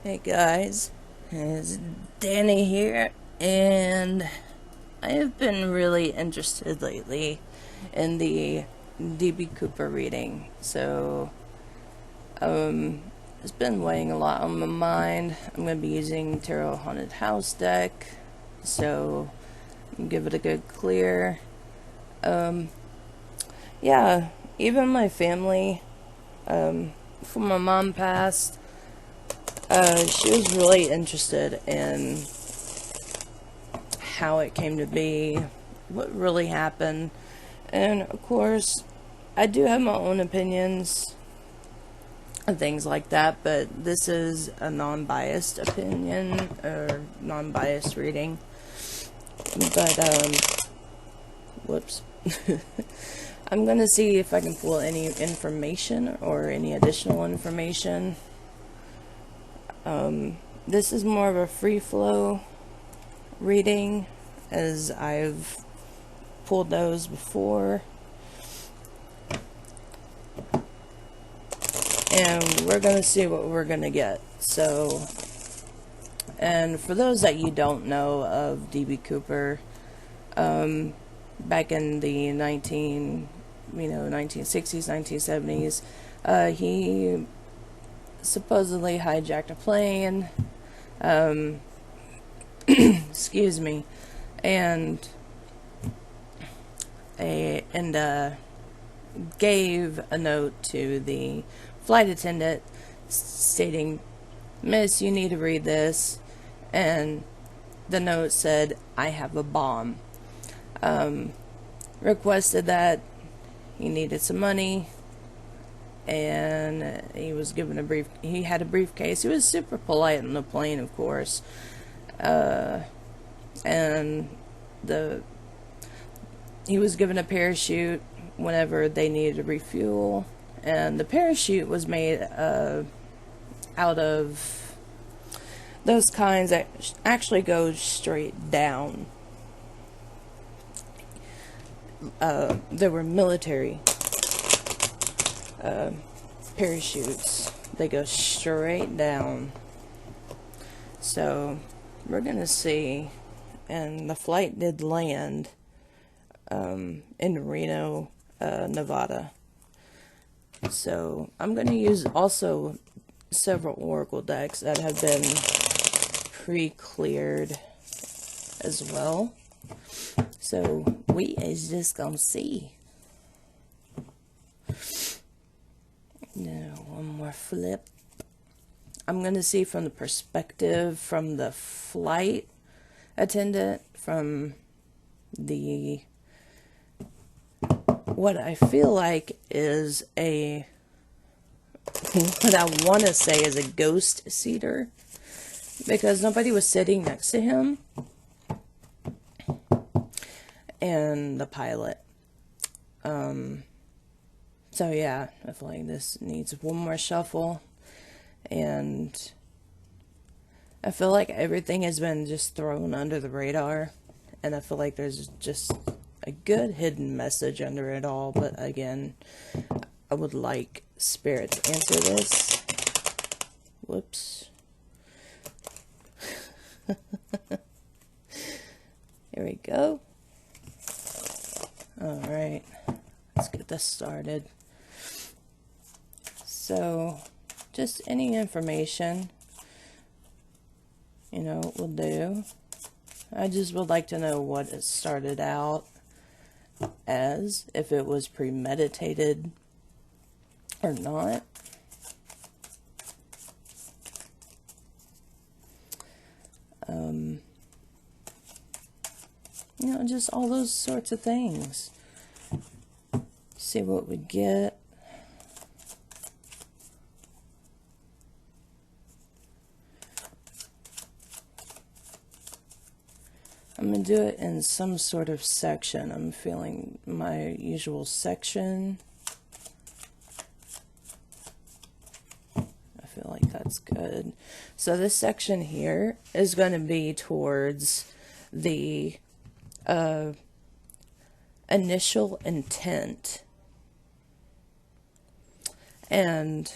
Hey guys, it's Danny here, and I have been really interested lately in the DB Cooper reading. It's been weighing a lot on my mind. I'm going to be using Tarot Haunted House deck, so give it a good clear. Um, yeah, even my family, before my mom passed, she was really interested in how it came to be, what really happened. And of course, I do have my own opinions and things like that, but this is a non biased opinion or non biased reading. But, whoops. I'm gonna see if I can pull any information or any additional information. This is more of a free flow reading, as I've pulled those before. And we're going to see what we're going to get. So, and for those that you don't know of D.B. Cooper, back in the 1960s, 1970s, he supposedly hijacked a plane, excuse me, and gave a note to the flight attendant stating, "Miss, you need to read this." And the note said, "I have a bomb." Requested that he needed some money, and he had a briefcase. He was super polite on the plane, of course. And he was given a parachute whenever they needed to refuel, and the parachute was made out of those kinds that actually go straight down. There were military parachutes. They go straight down. So we're gonna see. And the flight did land in Reno, Nevada. So I'm going to use also several oracle decks that have been pre-cleared as well. So we is just going to see. Now, one more flip. I'm going to see from the perspective from the flight attendant, from the what I feel like is what I want to say is a ghost seater, because nobody was sitting next to him and the pilot. So yeah, I feel like this needs one more shuffle, and I feel like everything has been just thrown under the radar, and I feel like there's just a good hidden message under it all. But again, I would like Spirit to answer this. Whoops. Here we go. Alright, let's get this started. So, just any information, will do. I just would like to know what it started out as, if it was premeditated or not. Just all those sorts of things. See what we get. I'm going to do it in some sort of section. I'm feeling my usual section. I feel like that's good. So this section here is going to be towards the initial intent, and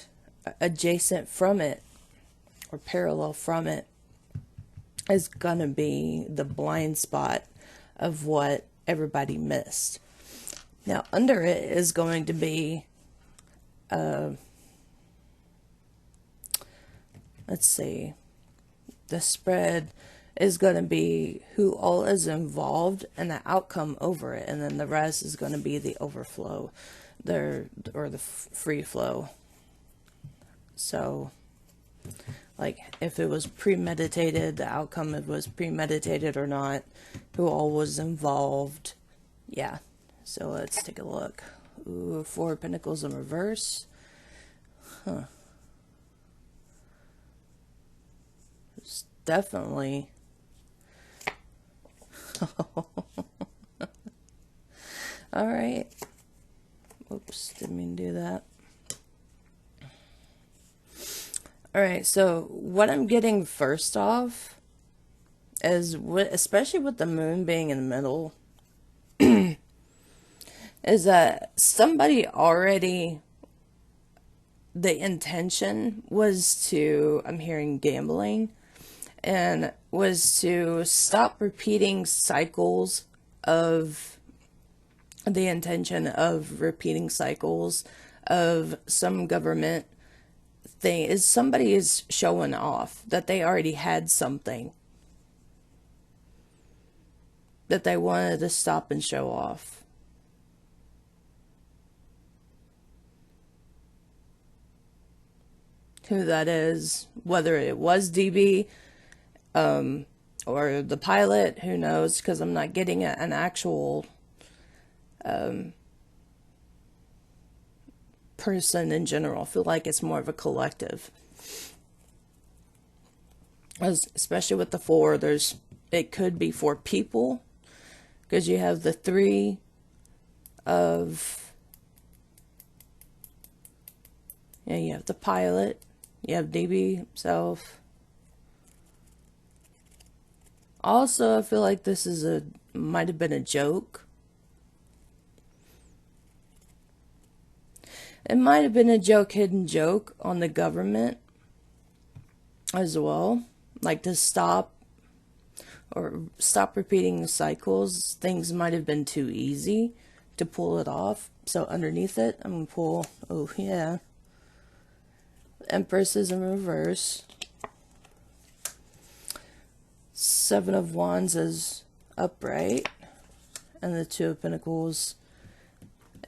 adjacent from it, or parallel from it is going to be the blind spot of what everybody missed. Now, under it is going to be, let's see, the spread is going to be who all is involved and the outcome over it, and then the rest is going to be the overflow, or the free flow. So, like, if it was premeditated, the outcome it was premeditated or not, who all was involved. Yeah. So let's take a look. Ooh, 4 of Pentacles in reverse. Huh. It's definitely. All right. Oops, didn't mean to do that. All right, so what I'm getting first off is, especially with the moon being in the middle, is that somebody already, the intention was to, I'm hearing gambling, and was to stop repeating cycles of, the intention of repeating cycles of some government thing, is somebody is showing off that they already had something that they wanted to stop and show off. Who that is, whether it was DB or the pilot, who knows, because I'm not getting an actual person in general. I feel like it's more of a collective, especially with the 4. It could be 4 people, because you have the 3 of, yeah, you have the pilot, you have DB himself. Also, I feel like this is might have been a joke. It might have been a joke, hidden joke on the government as well. Like to stop repeating the cycles. Things might have been too easy to pull it off. So underneath it, I'm going to pull, oh yeah, Empress is in reverse. 7 of Wands is upright. And the 2 of Pentacles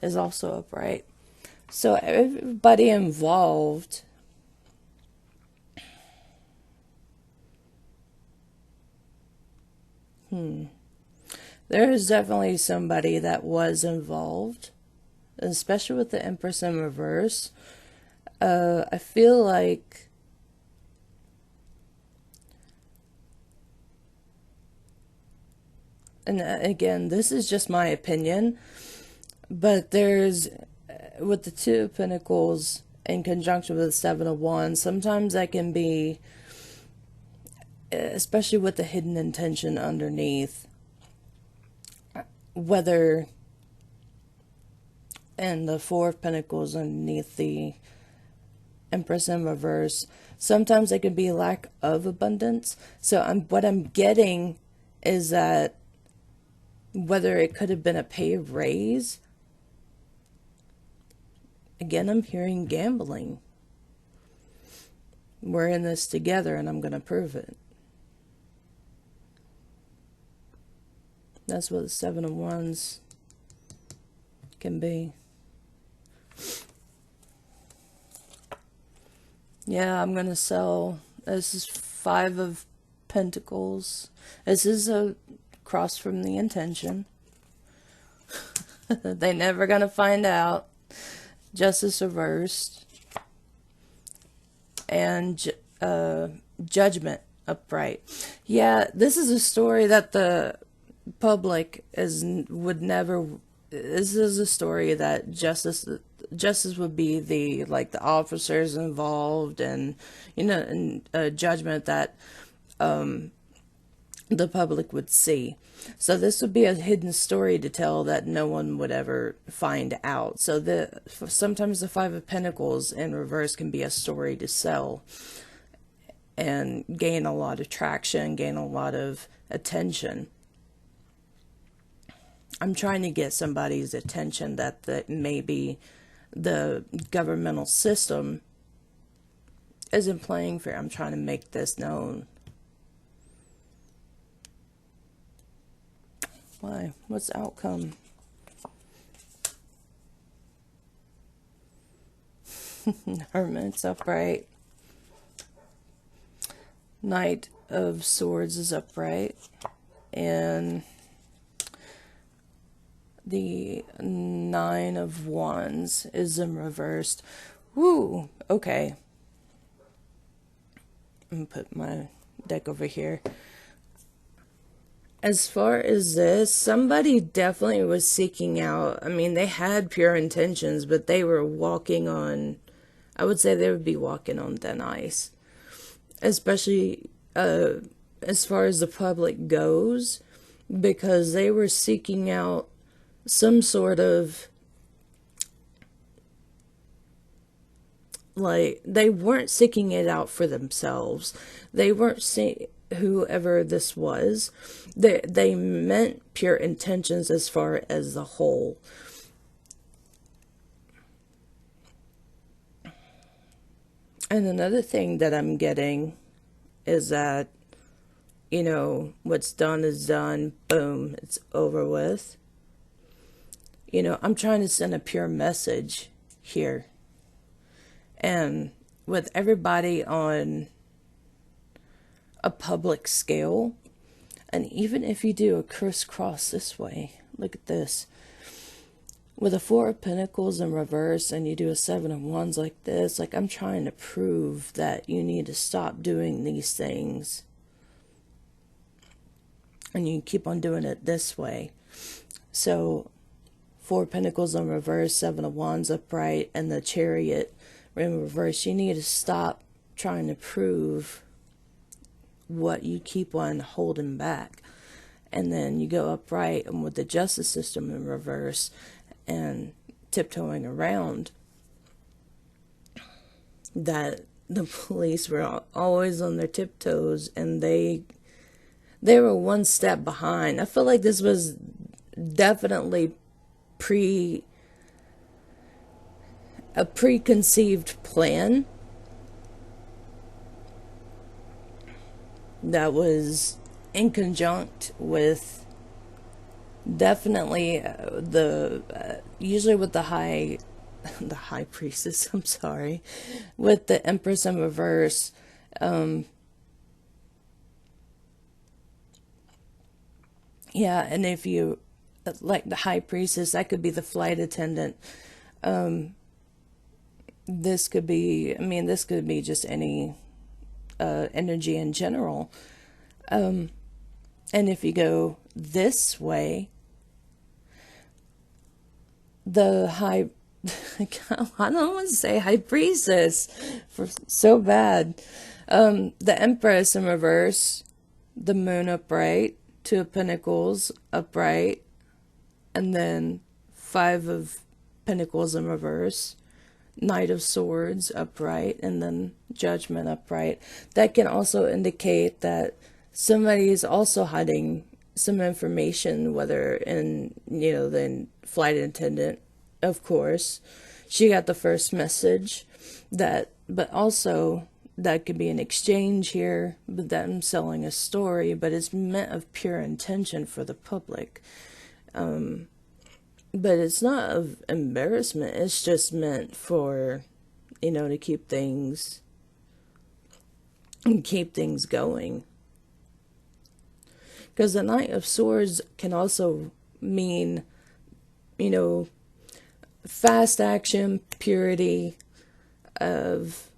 is also upright. So everybody involved there is definitely somebody that was involved, especially with the Empress in reverse. I feel like and again, this is just my opinion, but there's, with the 2 of Pentacles in conjunction with the 7 of Wands, sometimes that can be, especially with the hidden intention underneath, whether, and the 4 of Pentacles underneath the Empress in reverse, sometimes it can be lack of abundance. So what I'm getting is that whether it could have been a pay raise. Again, I'm hearing gambling. We're in this together and I'm going to prove it. That's what the 7 of Wands can be. Yeah, I'm going to sell. This is 5 of Pentacles. This is a cross from the intention. They never going to find out. Justice reversed. And Judgment upright. Yeah, this is a story that the public would never. This is a story that justice would be the officers involved, and and judgment that the public would see. So this would be a hidden story to tell that no one would ever find out. So sometimes the 5 of Pentacles in reverse can be a story to sell. and gain a lot of traction, gain a lot of attention. I'm trying to get somebody's attention that maybe the governmental system isn't playing fair. I'm trying to make this known. Why? What's the outcome? Hermit's upright. Knight of Swords is upright. And the Nine of Wands is in reversed. Woo! Okay. I'm gonna put my deck over here. As far as this, somebody definitely was seeking out. I mean, they had pure intentions, but they were walking on, I would say they would be walking on thin ice. Especially as far as the public goes, because they were seeking out some sort of, like, they weren't seeking it out for themselves. They weren't whoever this was, they meant pure intentions as far as the whole. And another thing that I'm getting is that, you know, what's done is done. Boom, it's over with. You know, I'm trying to send a pure message here. And with everybody on a public scale, and even if you do a crisscross this way, look at this. With a Four of Pentacles in reverse and you do a Seven of Wands like this, like I'm trying to prove that you need to stop doing these things. And you keep on doing it this way. So, Four of Pentacles in reverse, Seven of Wands upright, and the Chariot in reverse. You need to stop trying to prove what you keep on holding back. And then you go upright and with the justice system in reverse and tiptoeing around that, the police were always on their tiptoes and they were one step behind. I feel like this was definitely a preconceived plan that was in conjunct with definitely usually with the high priestess, I'm sorry, with the Empress in reverse. Yeah, and if you like the high priestess, that could be the flight attendant. This could be, I mean, this could be just any energy in general. And if you go this way, the high, I don't want to say high priestess, for so bad. The Empress in reverse, the Moon upright, Two of Pentacles upright, and then Five of Pentacles in reverse, Knight of Swords upright, and then Judgment upright. That can also indicate that somebody is also hiding some information, whether in, you know, the flight attendant, of course, she got the first message, that, but also that could be an exchange here, but them selling a story, but it's meant of pure intention for the public. But it's not of embarrassment. It's just meant for, you know, to keep things going. Because the Knight of Swords can also mean, you know, fast action, purity of,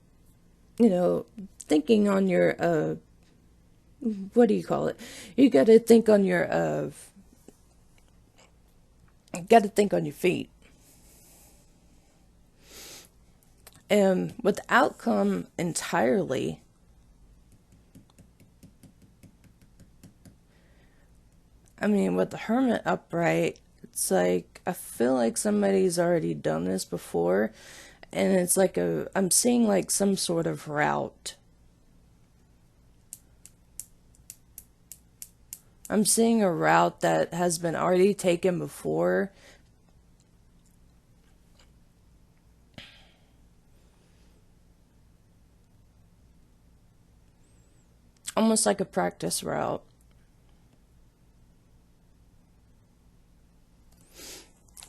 you know, thinking on your, what do you call it? You got to think on your, got to think on your feet. And with the outcome entirely, I mean, with the Hermit upright, it's like, I feel like somebody's already done this before. And it's like I'm seeing like some sort of route. I'm seeing a route that has been already taken before. Almost like a practice route.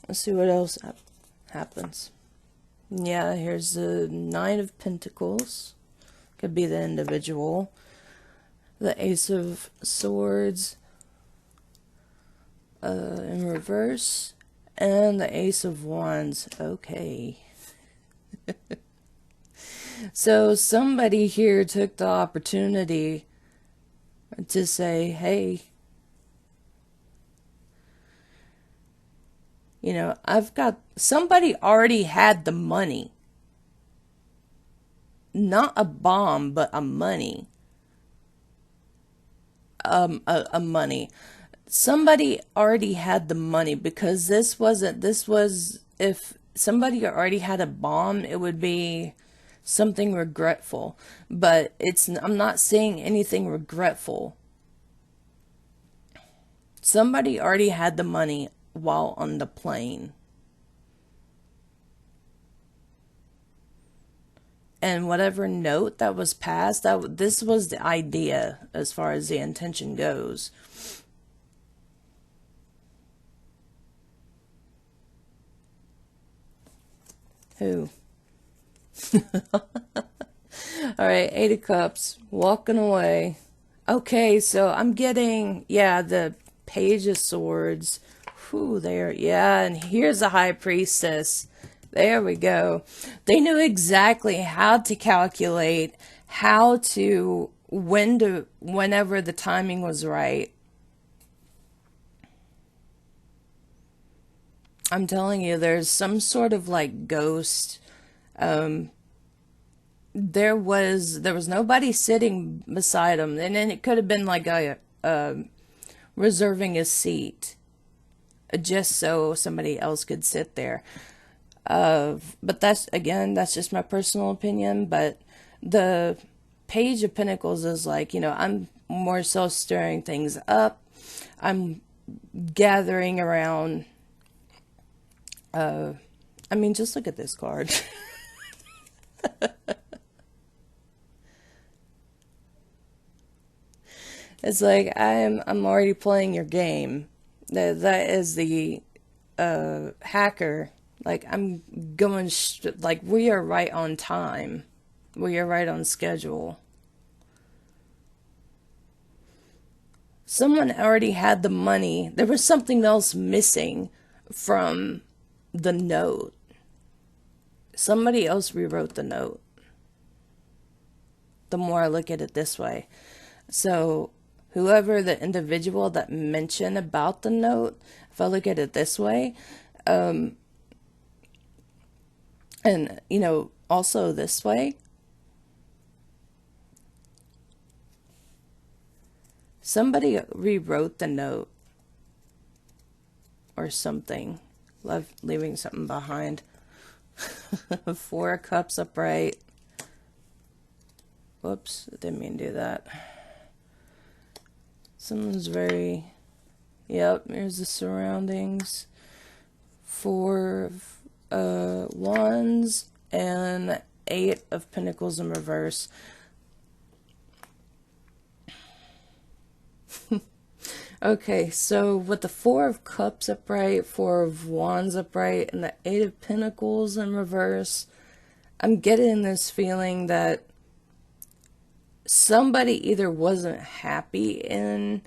Let's see what else happens. Yeah, here's the Nine of Pentacles. Could be the individual. The Ace of Swords in reverse. And the Ace of Wands. Okay. So somebody here took the opportunity to say, hey, you know, somebody already had the money. Not a bomb, but a money. A money. Somebody already had the money, because this was, if somebody already had a bomb, it would be something regretful. But I'm not seeing anything regretful. Somebody already had the money while on the plane. And whatever note that was passed, this was the idea as far as the intention goes. Who? All right, Eight of Cups, walking away. Okay, so I'm getting, yeah, the Page of Swords. Whew, there, yeah, and here's the High Priestess. There we go. They knew exactly how to calculate, how to, whenever the timing was right. I'm telling you, there's some sort of like ghost. There was nobody sitting beside him, and then it could have been like reserving a seat just so somebody else could sit there. But that's just my personal opinion. But the Page of Pentacles is like, you know, I'm more so stirring things up. I'm gathering around. I mean, just look at this card. It's like I'm already playing your game. That is the hacker. Like I'm going like we are right on time. We are right on schedule. Someone already had the money. There was something else missing from the note. Somebody else rewrote the note. The more I look at it this way. So whoever the individual that mentioned about the note, if I look at it this way, and you know, also this way, somebody rewrote the note or something, leaving something behind. Four of Cups upright. Whoops, didn't mean to do that. Someone's very, yep, here's the surroundings. Four of Wands and Eight of Pentacles in reverse. Okay, so with the Four of Cups upright, Four of Wands upright, and the Eight of Pentacles in reverse, I'm getting this feeling that somebody either wasn't happy in,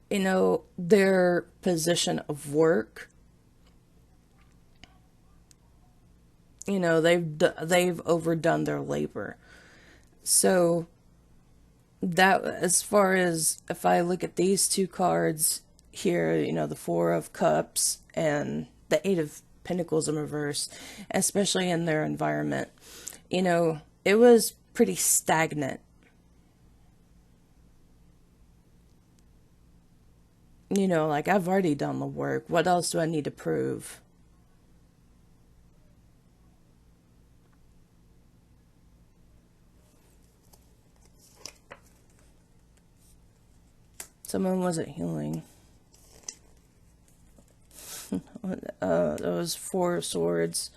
you know, their position of work. You know, they've overdone their labor. So that, as far as if I look at these two cards here, you know, the Four of Cups and the Eight of Pentacles in reverse, especially in their environment, you know, it was pretty stagnant. You know, like, I've already done the work. What else do I need to prove? Someone wasn't healing. Those 4 of Swords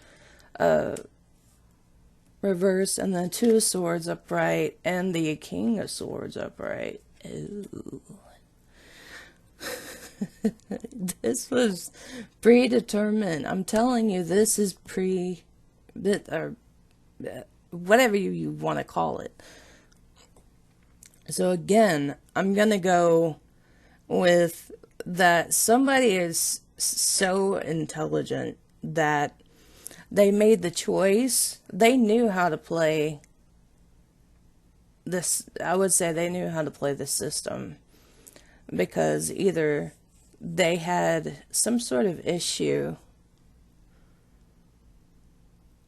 reversed, and then 2 of Swords upright, and the King of Swords upright. Ooh. This was predetermined. I'm telling you, this is or whatever you want to call it. So again, I'm going to go with that somebody is so intelligent that they made the choice. They knew how to play this. I would say they knew how to play the system, because either they had some sort of issue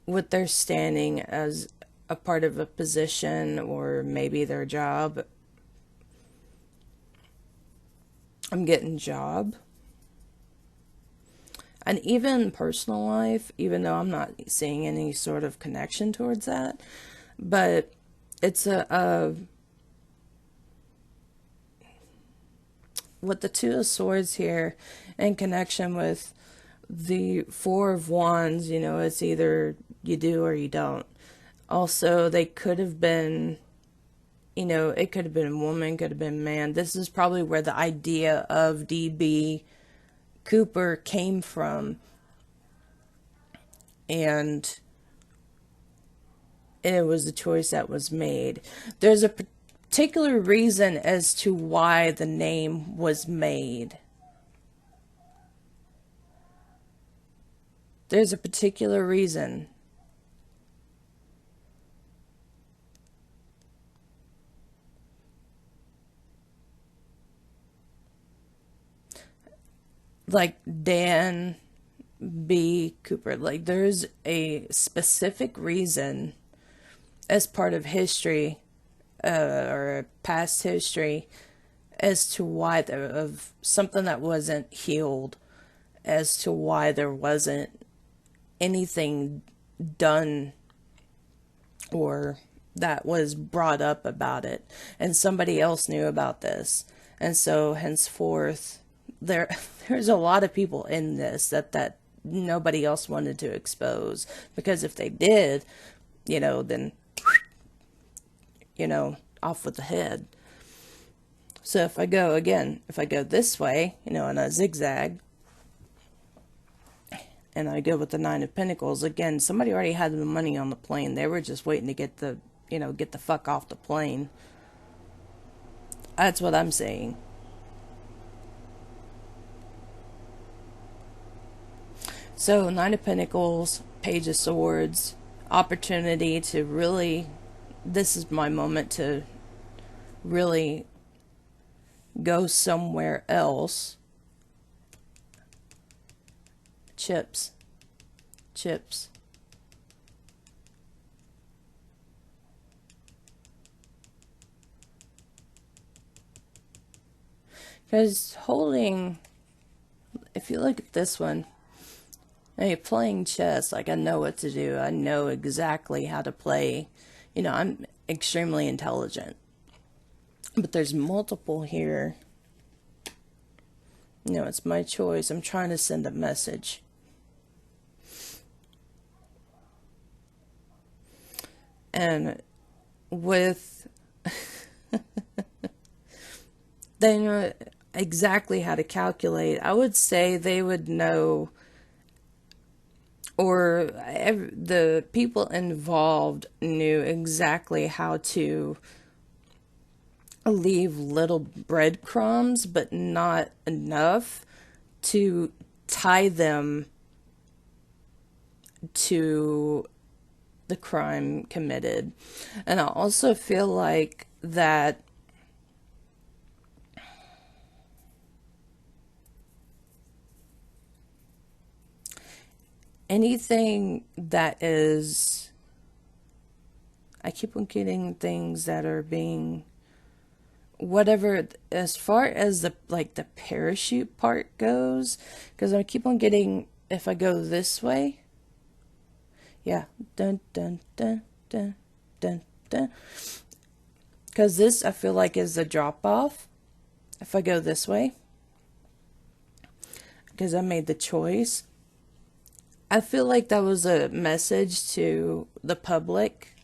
with their standing as a part of a position, or maybe their job. I'm getting job. And even personal life, even though I'm not seeing any sort of connection towards that. But it's with the 2 of Swords here, in connection with the 4 of Wands, it's either you do or you don't. Also, they could have been, it could have been a woman, could have been a man. This is probably where the idea of DB Cooper came from. And it was the choice that was made. There's a particular reason as to why the name was made. There's a particular reason. Like Dan B. Cooper. Like, there's a specific reason as part of history, or past history, as to why of something that wasn't healed, as to why there wasn't anything done or that was brought up about it, and somebody else knew about this. And so henceforth there's a lot of people in this that nobody else wanted to expose, because if they did, then off with the head. So if I go this way, in a zigzag, and I go with the 9 of Pentacles, again, somebody already had the money on the plane. They were just waiting to get the fuck off the plane. That's what I'm saying. So 9 of Pentacles, Page of Swords, opportunity to really, this is my moment to really go somewhere else. Chips. Because holding, if you look at this one, you're playing chess. Like, I know what to do. I know exactly how to play. I'm extremely intelligent. But there's multiple here. It's my choice. I'm trying to send a message. And with they know exactly how to calculate. I would say they would know, or the people involved knew exactly how to leave little breadcrumbs, but not enough to tie them to the crime committed. And I also feel like that anything that is, I keep on getting things that are being, whatever, as far as the parachute part goes, because I keep on getting, if I go this way, yeah, dun dun dun dun dun dun, because this I feel like is a drop off, if I go this way, because I made the choice, I feel like that was a message to the public.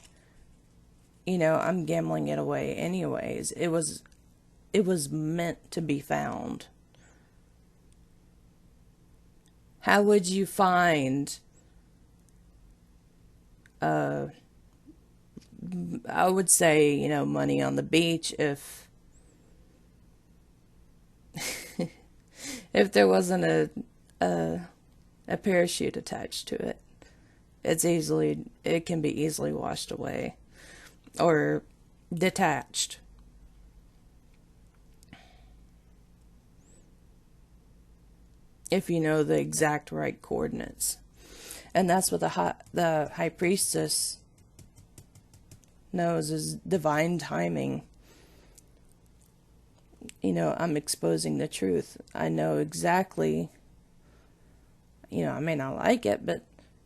You know, I'm gambling it away anyways. It was meant to be found. How would you find I would say, you know, money on the beach if there wasn't a parachute attached to it. It can be easily washed away or detached. If you know the exact right coordinates. And that's what the high priestess knows, is divine timing. You know, I'm exposing the truth. I know exactly, you know, I may not like it, but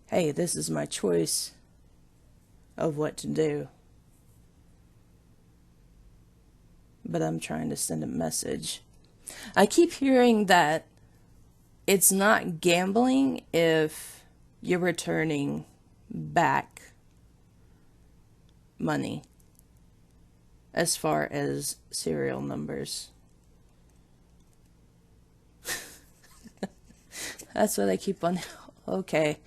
hey, this is my choice of what to do. But I'm trying to send a message. I keep hearing that it's not gambling if you're returning back money as far as serial numbers. That's what I keep on. Okay.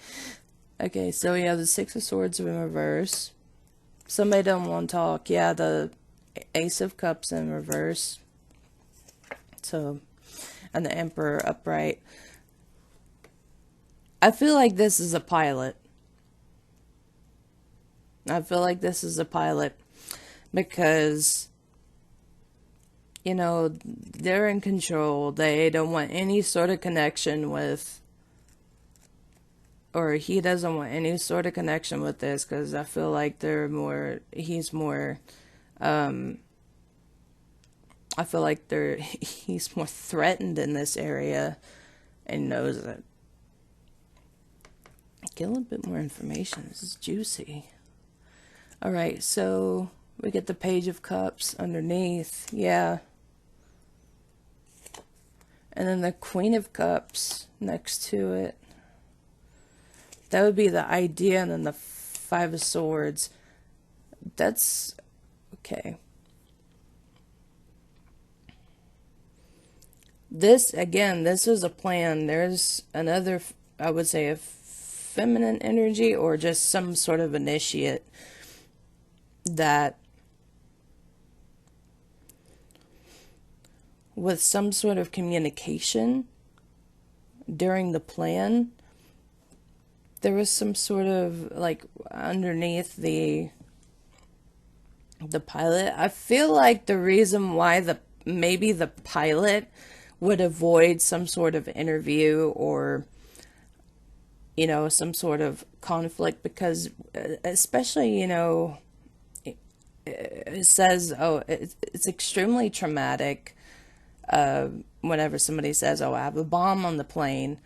Okay, so we have the Six of Swords in reverse. Somebody don't want to talk. Yeah, the Ace of Cups in reverse. So, and the Emperor upright. I feel like this is a pilot. I feel like this is a pilot because, you know, they're in control. They don't want any sort of connection with, or he doesn't want any sort of connection with this, because I feel like he's more, I feel like he's more threatened in this area and knows it. Get a little bit more information. This is juicy. Alright, so we get the Page of Cups underneath. Yeah. And then the Queen of Cups next to it. That would be the idea. And then the Five of Swords. That's okay. This, again, this is a plan. There's another, I would say, a feminine energy or just some sort of initiate that with some sort of communication during the plan, there was some sort of, like, underneath the pilot. I feel like the reason why maybe the pilot would avoid some sort of interview or, you know, some sort of conflict, because especially, you know, it says, oh, it's extremely traumatic whenever somebody says, oh, I have a bomb on the plane.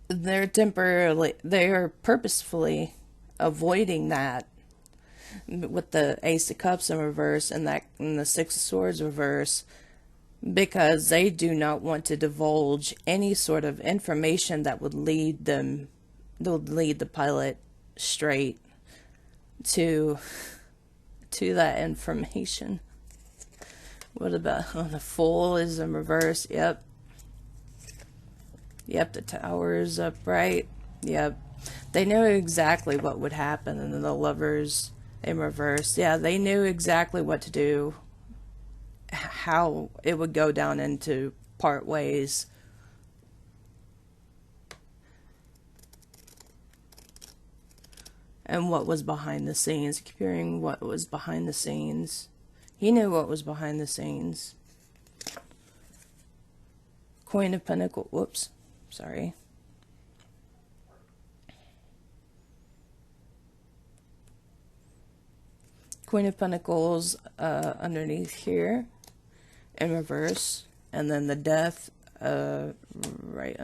They're purposefully avoiding that with the Ace of Cups in reverse and the Six of Swords reverse, because they do not want to divulge any sort of information that would lead the pilot straight to that information. What about the Fool is in reverse? Yep, the Tower is upright. Yep, they knew exactly what would happen. And then the Lovers in reverse. Yeah, they knew exactly what to do, how it would go down into part ways. And what was behind the scenes. Keep hearing what was behind the scenes. He knew what was behind the scenes. Queen of Pentacles. Whoops. Sorry. Queen of Pentacles underneath here in reverse. And then the Death right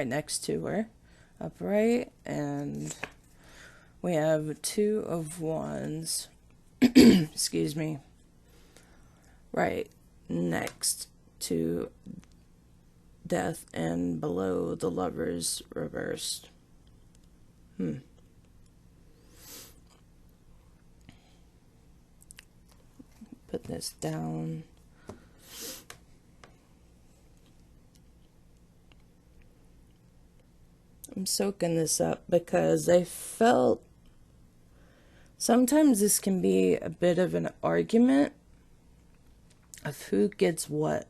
next to her. Upright. And We have Two of Wands. Excuse me. Right next to Death and below the Lovers reversed. Put this down. I'm soaking this up because I felt sometimes this can be a bit of an argument of who gets what,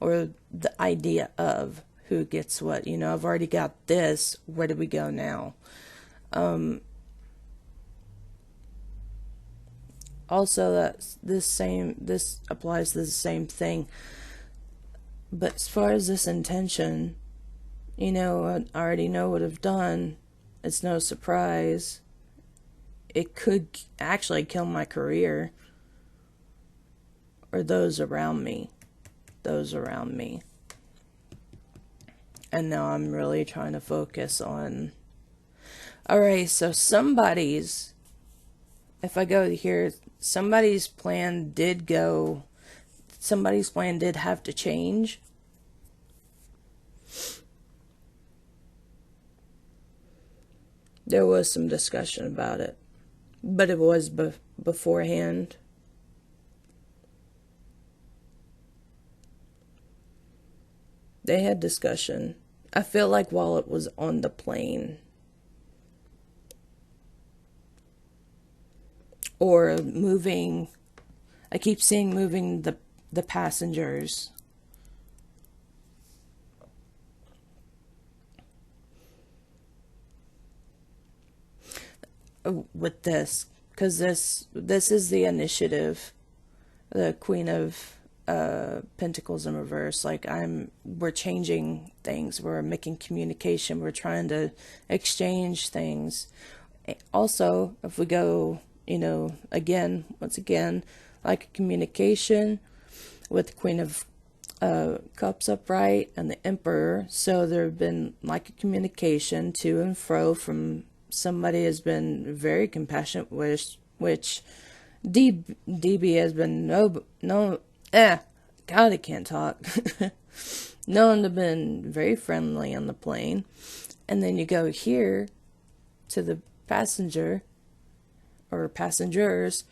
or the idea of who gets what. You know, I've already got this, where do we go now? Also, this applies to the same thing. But as far as this intention, you know, I already know what I've done. It's no surprise. It could actually kill my career. Or those around me. And now I'm really trying to focus on... Alright, so if I go here, somebody's plan did have to change. There was some discussion about it, but it was beforehand. They had discussion. I feel like while it was on the plane. Or moving, I keep seeing moving the passengers. With this, because this is the initiative, the Queen of Pentacles in reverse. Like we're changing things, we're making communication, we're trying to exchange things. Also, if we go, you know, once again, like a communication with the Queen of Cups upright and the Emperor. So there have been like a communication to and fro from somebody has been very compassionate, which DB has been God, I can't talk. Known to have been very friendly on the plane. And then you go here to the passenger or passengers,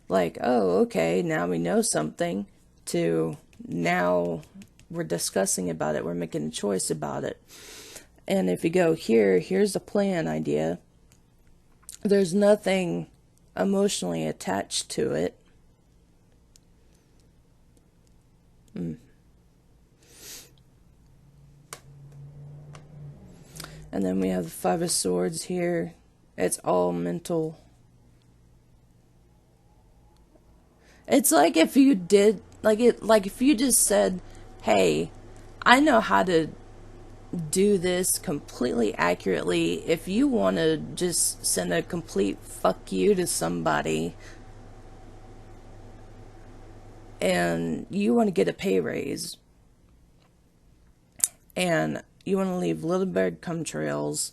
like, oh, okay, now we know something, to now we're discussing about it, we're making a choice about it. And if you go here, here's a plan idea. There's nothing emotionally attached to it. And then we have the Five of Swords here. It's all mental. It's like if you did, like if you just said, hey, I know how to do this completely accurately. If you want to just send a complete fuck you to somebody and you want to get a pay raise and you want to leave little breadcrumb trails,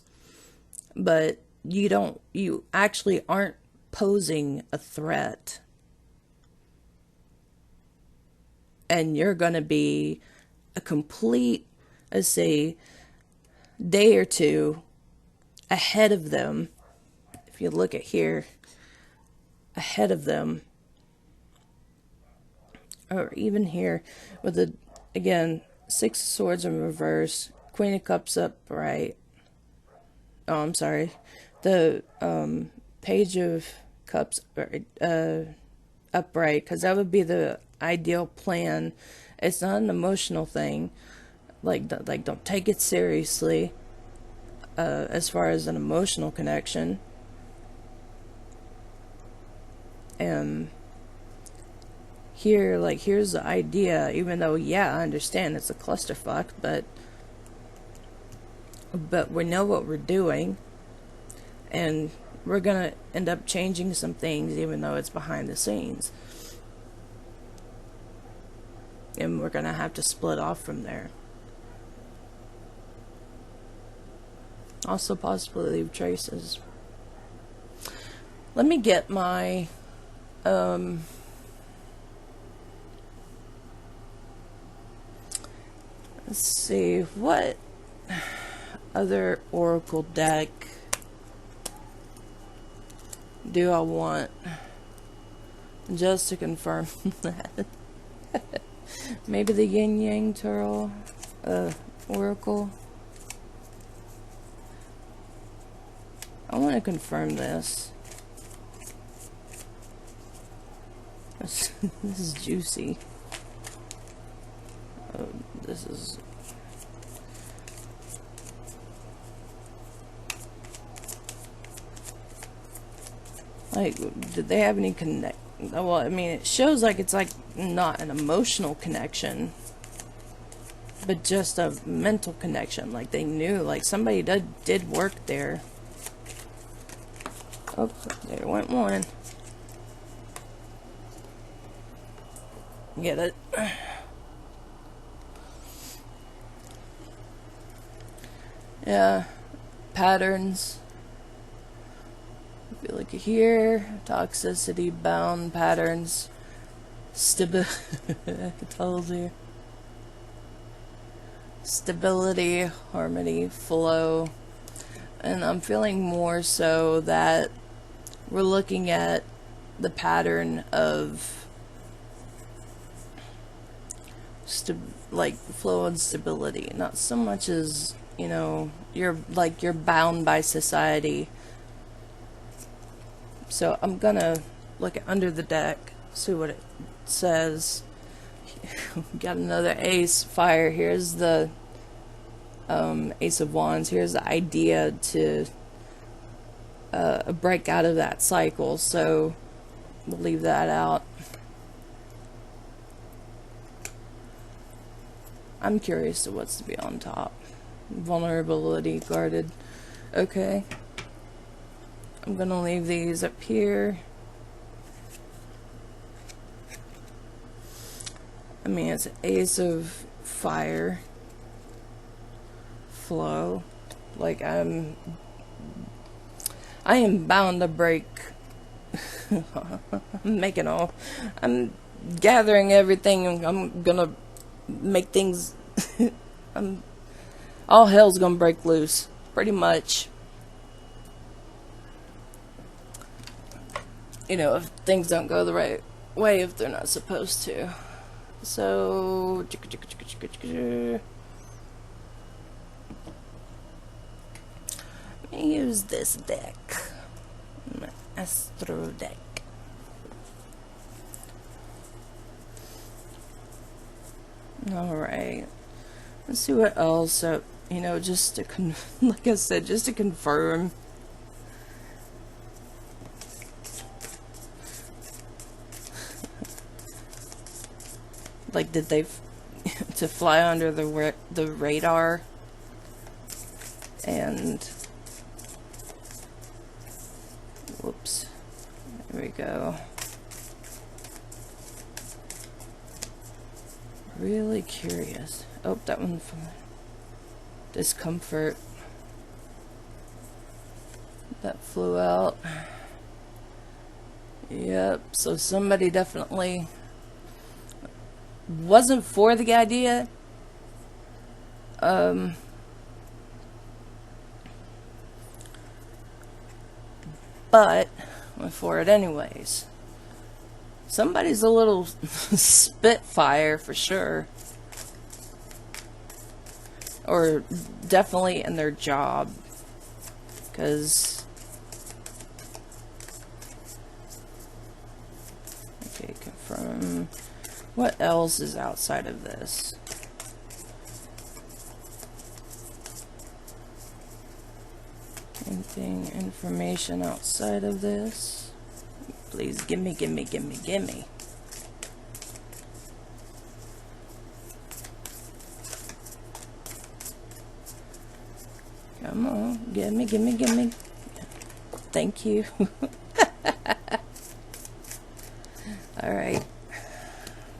but you actually aren't posing a threat, and you're going to be a complete, let's say, day or two ahead of them. If you look at here, ahead of them, or even here with the, again, Six of Swords in reverse, Queen of Cups upright. Oh, I'm sorry, the Page of Cups upright, because that would be the ideal plan. It's not an emotional thing. Like don't take it seriously as far as an emotional connection. And here, like, here's the idea, even though, yeah, I understand it's a clusterfuck, but we know what we're doing, and we're gonna end up changing some things, even though it's behind the scenes. And we're gonna have to split off from there. Also possibly leave traces. Let me get my let's see, what other oracle deck do I want, just to confirm that. Maybe the Yin Yang Turtle oracle. I want to confirm this. This is juicy. Oh, this is... Like, did they have any connect? Well, I mean, it shows like it's like not an emotional connection, but just a mental connection. Like they knew, like somebody did work there. Oh, there went one. Get it? Yeah, patterns. I feel like here, toxicity, bound patterns, stability, harmony, flow, and I'm feeling more so that we're looking at the pattern of like flow and stability, not so much as, you know, you're bound by society. So I'm gonna look at under the deck, see what it says. Got another ace, fire. Here's the Ace of Wands. Here's the idea to break out of that cycle. So we'll leave that out. I'm curious to what's to be on top. Vulnerability, guarded. Okay. I'm gonna leave these up here. I mean, it's an Ace of Fire. Flow. Like, I am bound to break. I'm gathering everything. I'm gonna make things. All hell's gonna break loose. Pretty much. You know, if things don't go the right way, if they're not supposed to. So, let me use this deck, my Astro deck. Alright, let's see what else. So, you know, just to like I said, just to confirm. Like, did they to fly under the radar? And whoops, there we go. Really curious. Oh, that one from discomfort. That flew out. Yep. So somebody definitely wasn't for the idea, but went for it anyways. Somebody's a little spitfire for sure, or definitely in their job, because okay, confirm. What else is outside of this? Anything, information outside of this? Please gimme, gimme, gimme, gimme. Come on, gimme, gimme, gimme. Thank you. Alright.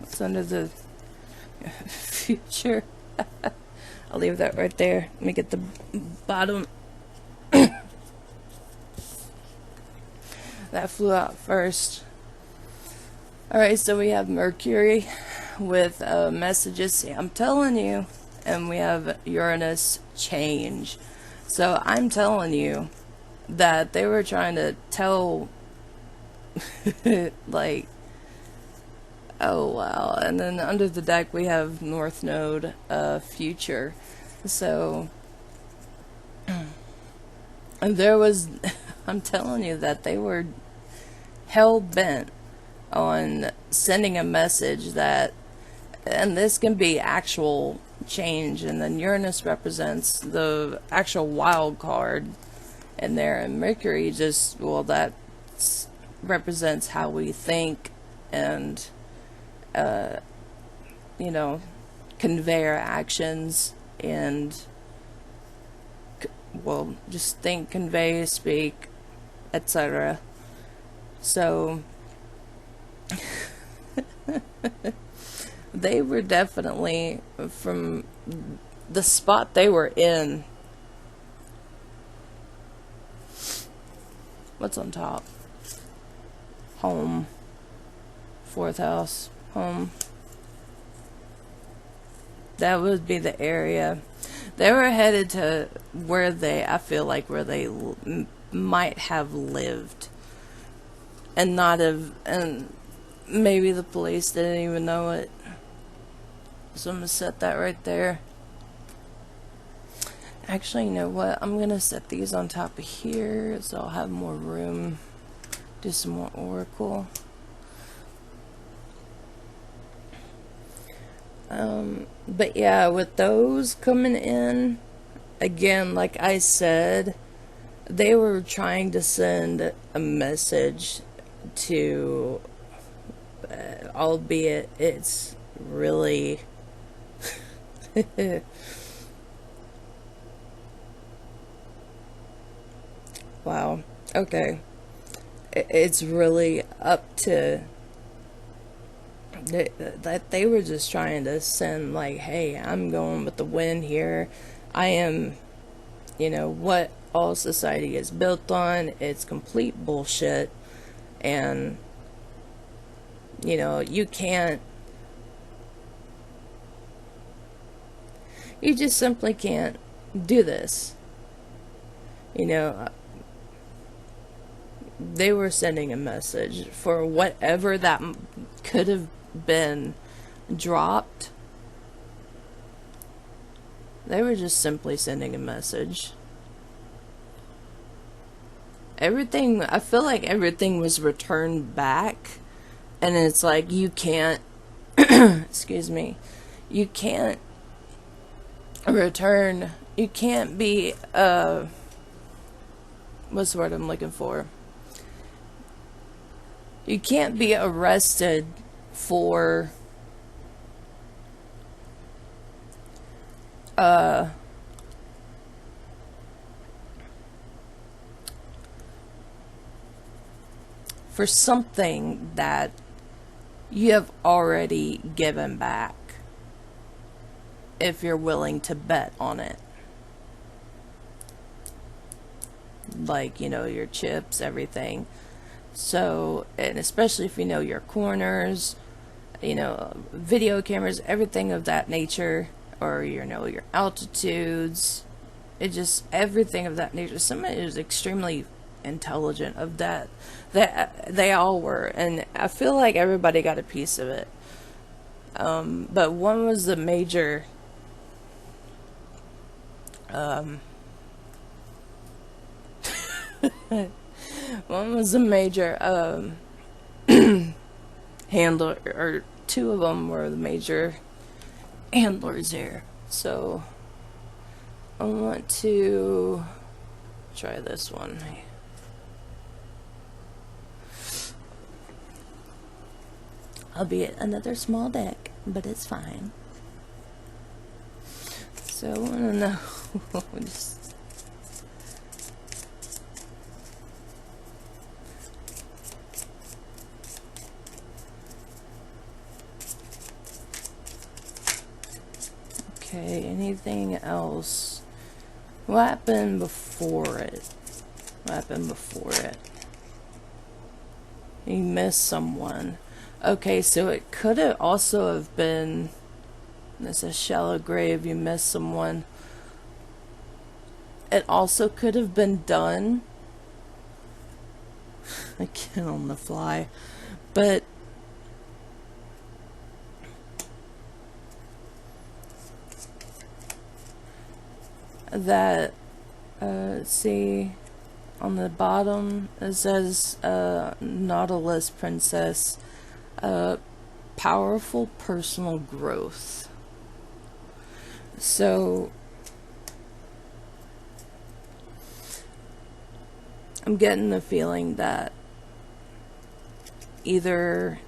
What's under the future? I'll leave that right there. Let me get the bottom. that flew out first. Alright, so we have Mercury with messages. See, I'm telling you. And we have Uranus change. So I'm telling you that they were trying to tell, like, oh wow. And then under the deck we have North Node, future. So, and there was, I'm telling you that they were hell bent on sending a message that, and this can be actual change, and then Uranus represents the actual wild card in there, and Mercury just, well, that represents how we think and you know, convey our actions and well, just think, convey, speak, etc. So they were definitely, from the spot they were in. What's on top? Home. Fourth house. Home. That would be the area. They were headed to where they, I feel like, where they might have lived. And not have, and maybe the police didn't even know it. So I'm going to set that right there. Actually, you know what? I'm going to set these on top of here so I'll have more room. Do some more oracle. But yeah, with those coming in, again, like I said, they were trying to send a message to, albeit it's really wow, okay, it's really up to that they were just trying to send, like, hey, I'm going with the wind here. I am, you know, what all society is built on. It's complete bullshit. And, you know, you just simply can't do this. You know, they were sending a message for whatever that could have been dropped. They were just simply sending a message. Everything, I feel like everything was returned back, and it's like, you can't excuse me, you can't return, you can't be what's the word I'm looking for? You can't be arrested for something that you have already given back if you're willing to bet on it. Like, you know, your chips, everything. So, and especially if you know your corners, you know, video cameras, everything of that nature, or, you know, your altitudes, it just, everything of that nature. Somebody is extremely intelligent of that they all were, and I feel like everybody got a piece of it. But one was the major one was a major handler, or two of them were the major handlers there. So I want to try this one. Albeit another small deck, but it's fine. So I want to know just okay, anything else? What happened before it? What happened before it? You miss someone. Okay, so it could have also have been, there's a shallow grave, you miss someone. It also could have been done, I can't on the fly, but that, see, on the bottom it says Nautilus Princess, powerful personal growth. So I'm getting the feeling that either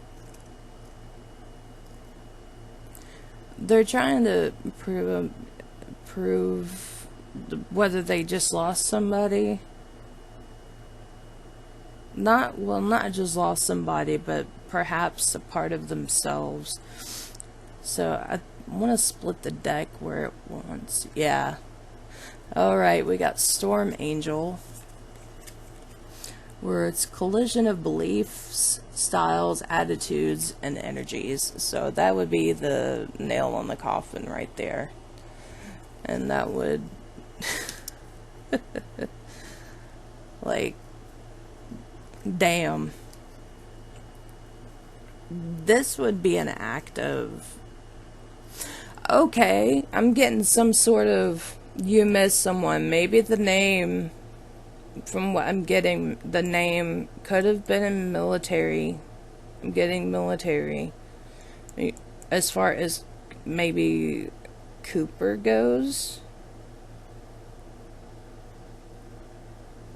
they're trying to prove whether they just lost somebody. Not just lost somebody, but perhaps a part of themselves. So I want to split the deck where it wants. Yeah. Alright, we got Storm Angel, where it's collision of beliefs, styles, attitudes, and energies. So that would be the nail on the coffin right there. And that would like, damn. This would be an act of, okay, I'm getting some sort of, you miss someone. Maybe the name, from what I'm getting, the name could have been in military. I'm getting military. As far as maybe Cooper goes,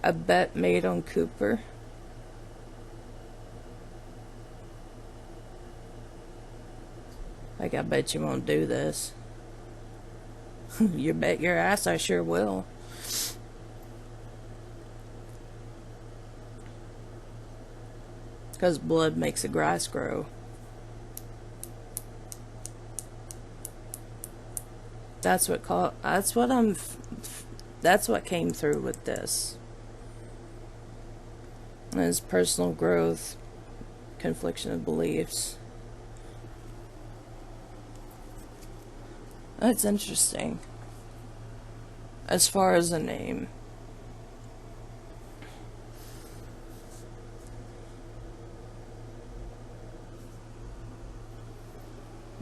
a bet made on Cooper. Like, I bet you won't do this. You bet your ass I sure will. Because blood makes the grass grow. That's what came through with this. Is personal growth, confliction of beliefs. That's interesting. As far as a name.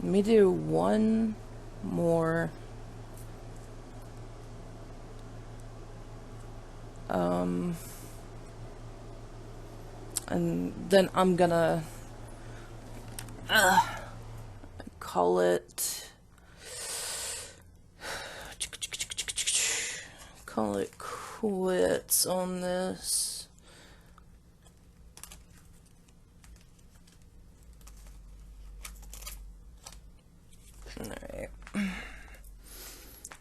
Let me do one more. And then I'm gonna call it quits on this. Alright.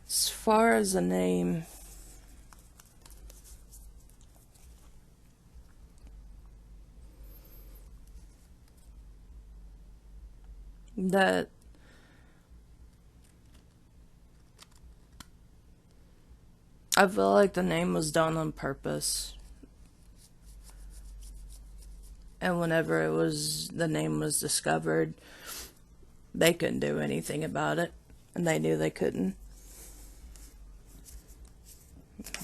As far as a name, that I feel like the name was done on purpose. And whenever the name was discovered, they couldn't do anything about it. And they knew they couldn't.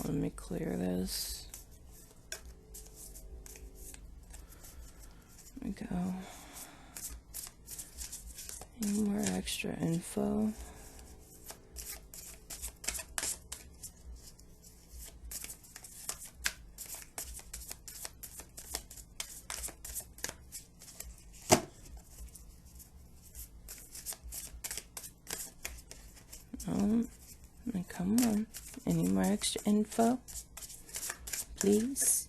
Let me clear this. There we go. Any more extra info? Come on. Any more extra info? Please?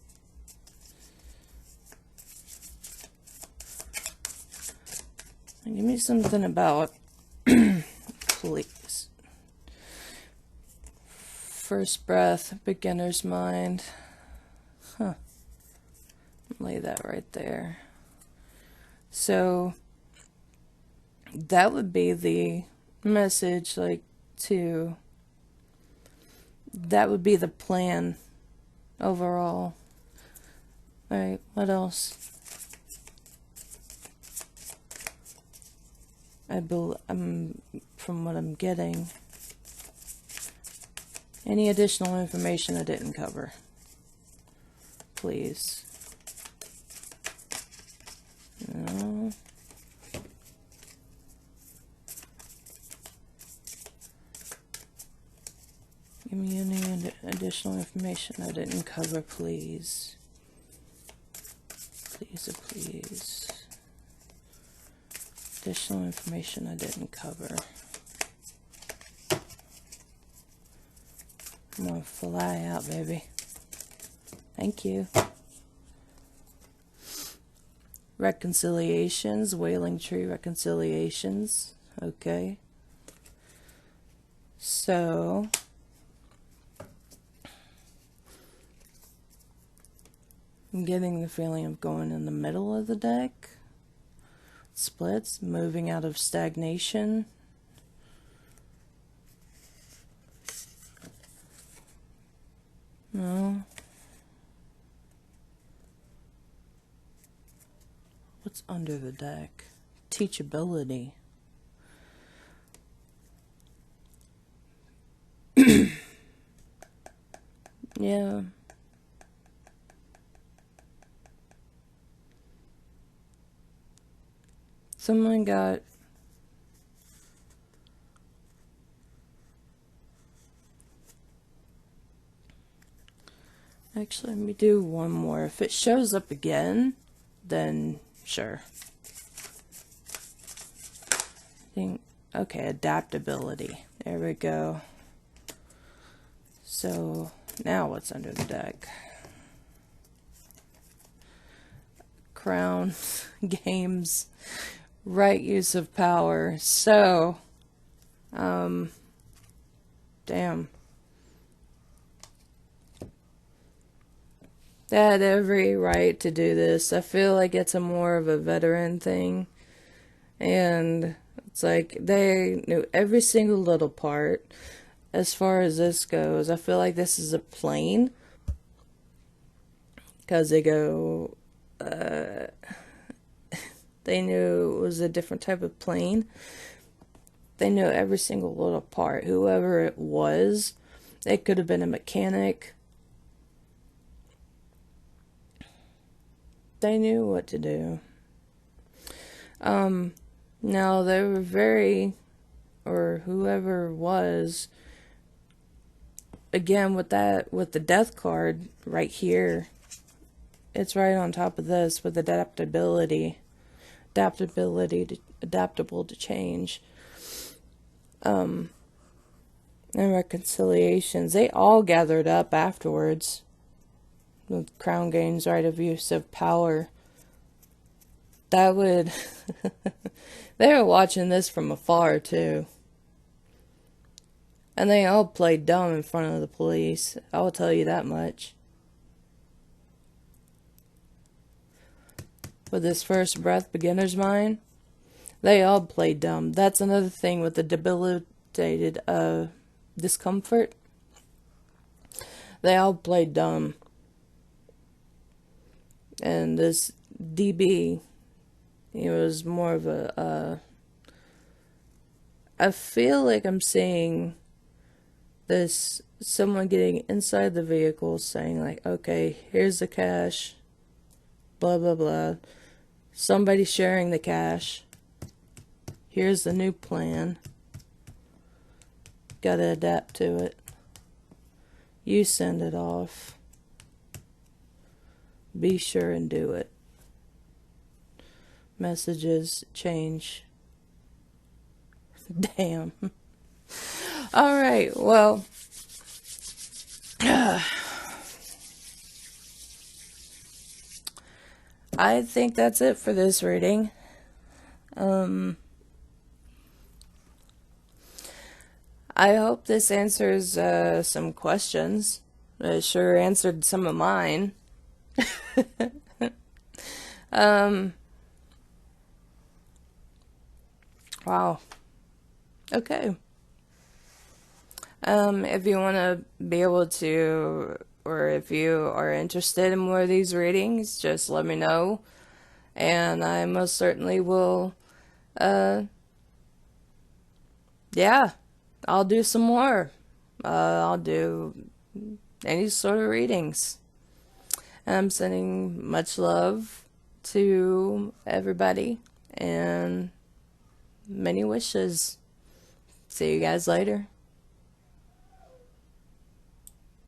Give me something about, please. First breath, beginner's mind. Huh. Lay that right there. So, that would be the message, like, that would be the plan overall. Alright, what else? from what I'm getting, any additional information I didn't cover, please. No. Give me any additional information I didn't cover, please. Please, please. Additional information I didn't cover. I'm gonna fly out, baby. Thank you. Reconciliations, Wailing Tree reconciliations. Okay. So, I'm getting the feeling of going in the middle of the deck. Splits, moving out of stagnation. No. What's under the deck? Teachability. Yeah. Someone got actually, let me do one more. If it shows up again, then sure. Okay, adaptability. There we go. So now what's under the deck? Crown, games, right use of power. So, damn. They had every right to do this. I feel like it's a more of a veteran thing. And it's like they knew every single little part. As far as this goes, I feel like this is a plane. Because they go, they knew it was a different type of plane. They knew every single little part. Whoever it was, it could have been a mechanic. They knew what to do. Now they were very, or whoever was, again with the death card right here, it's right on top of this with adaptability, adaptable to change, and reconciliations. They all gathered up afterwards. With Crown gains right of use of power. That would they were watching this from afar too. And they all played dumb in front of the police. I will tell you that much. With this first breath beginner's mind, they all played dumb. That's another thing with the debilitated discomfort. They all played dumb. And this DB, he was more of a, I feel like I'm seeing this, someone getting inside the vehicle saying like, okay, here's the cash, blah, blah, blah. Somebody sharing the cash. Here's the new plan. Gotta adapt to it. You send it off. Be sure and do it. Messages change. Damn. All right, well. I think that's it for this reading. I hope this answers some questions. It sure answered some of mine. Wow. Okay. If you want to be able to, or if you are interested in more of these readings, just let me know, and I most certainly will yeah, I'll do some more. I'll do any sort of readings. And I'm sending much love to everybody and many wishes. See you guys later.